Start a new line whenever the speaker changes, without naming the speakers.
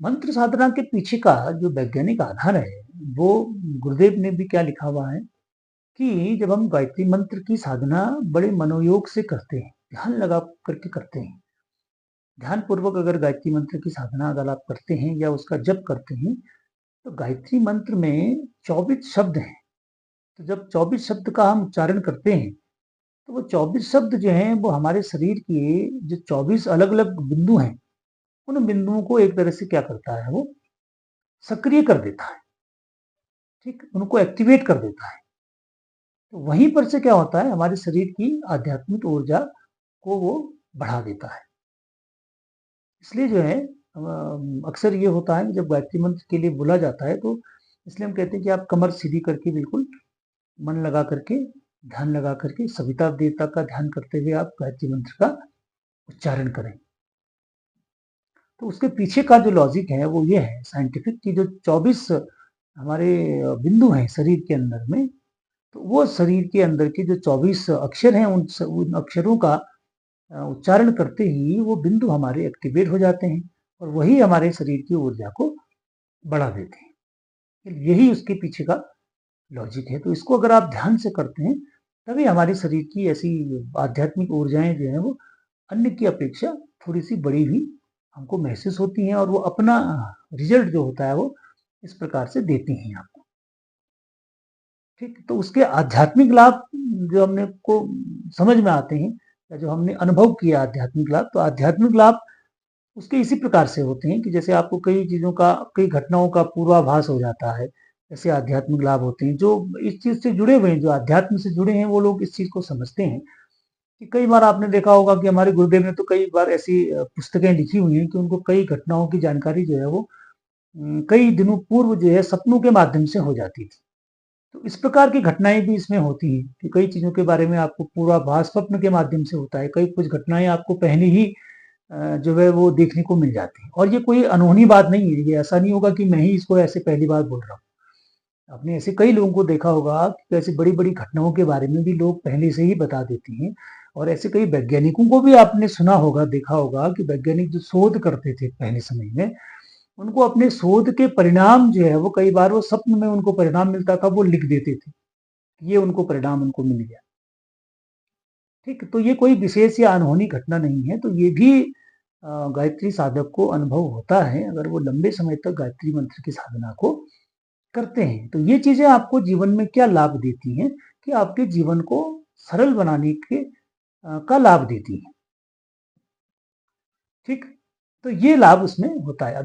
मंत्र साधना के पीछे का जो वैज्ञानिक आधार है, वो गुरुदेव ने भी क्या लिखा हुआ है कि जब हम गायत्री मंत्र की साधना बड़े मनोयोग से करते हैं, ध्यान लगा करके करते हैं, ध्यानपूर्वक अगर गायत्री मंत्र की साधना अगर आप करते हैं या उसका जप करते हैं, तो गायत्री मंत्र में 24 शब्द हैं। तो जब 24 शब्द का हम उच्चारण करते हैं, तो वो 24 शब्द जो हैं, वो हमारे शरीर के जो 24 अलग-अलग बिंदु हैं, उन बिंदुओं को एक तरह से क्या करता है, वो सक्रिय कर देता है, ठीक? उनको एक्टिवेट कर देता है। तो वहीं पर से क्या होता है, हमारे शरीर की आध्यात्मिक ऊर्जा को वो बढ़ा देता है। इसलिए जो है अक्सर ये होता है कि जब गायत्री मंत्र के लिए बोला जाता है, तो इसलिए हम कहते हैं कि आप कमर सीधी करके बिल्कुल मन लगा करके, ध्यान लगा करके, सविता देवता का ध्यान करते हुए आप गायत्री मंत्र का उच्चारण करें। तो उसके पीछे का जो लॉजिक है वो ये है साइंटिफिक कि जो 24 हमारे बिंदु हैं शरीर के अंदर में, तो वो शरीर के अंदर के जो 24 अक्षर हैं उन अक्षरों का उच्चारण करते ही वो बिंदु हमारे एक्टिवेट हो जाते हैं और वही हमारे शरीर की ऊर्जा को बढ़ा देते हैं। यही उसके पीछे का लॉजिक है। तो इसको अगर आप ध्यान से करते हैं, तभी हमारे शरीर की ऐसी आध्यात्मिक ऊर्जाएँ जो हैं वो अन्य की अपेक्षा थोड़ी-सी बड़ी भी हमको महसूस होती हैं और वो अपना रिज़ल्ट जो होता है वो इस प्रकार से देती हैं आपको। ठीक? तो उसके आध्यात्मिक लाभ जो हमने को समझ में आते हैं या जो हमने अनुभव किया आध्यात्मिक लाभ, तो आध्यात्मिक लाभ उसके इसी प्रकार से होते हैं कि जैसे आपको कई चीज़ों का, कई घटनाओं का पूर्वाभास हो जाता है। ऐसे आध्यात्मिक लाभ होते हैं, जो इस चीज़ से जुड़े हुए हैं, जो अध्यात्म से जुड़े हैं, वो लोग इस चीज़ को समझते हैं कि कई बार आपने देखा होगा कि हमारे गुरुदेव ने तो कई बार ऐसी पुस्तकें लिखी हुई हैं कि उनको कई घटनाओं की जानकारी जो है वो कई दिनों पूर्व जो है सपनों के माध्यम से हो जाती थी। तो इस प्रकार की घटनाएँ भी इसमें होती हैं कि कई चीज़ों के बारे में आपको पूर्वाभास स्वप्न के माध्यम से होता है। कई कुछ घटनाएँ आपको पहले ही जो है वो देखने को मिल जाती हैं और ये कोई अनहोनी बात नहीं है। ये ऐसा नहीं होगा कि मैं ही इसको ऐसे पहली बार बोल रहा हूँ। आपने ऐसे कई लोगों को देखा होगा कि ऐसी बड़ी-बड़ी घटनाओं के बारे में भी लोग पहले से ही बता देते हैं और ऐसे कई वैज्ञानिकों को भी आपने सुना होगा, देखा होगा कि वैज्ञानिक जो शोध करते थे पहले समय में, उनको अपने शोध के परिणाम जो है वो कई बार वो स्वप्न में उनको परिणाम मिलता था, वो लिख देते थे। ये उनको परिणाम उनको मिल गया। ठीक? तो ये कोई विशेष या अनहोनी घटना नहीं है, तो ये भी गायत्री साधक को अनुभव होता है, अगर वो लंबे समय तक गायत्री मंत्र की साधना को करते हैं। तो ये चीज़ें आपको जीवन में क्या लाभ देती हैं कि आपके जीवन को सरल बनाने के का लाभ देती हैं। ठीक? तो ये लाभ उसमें होता है। अब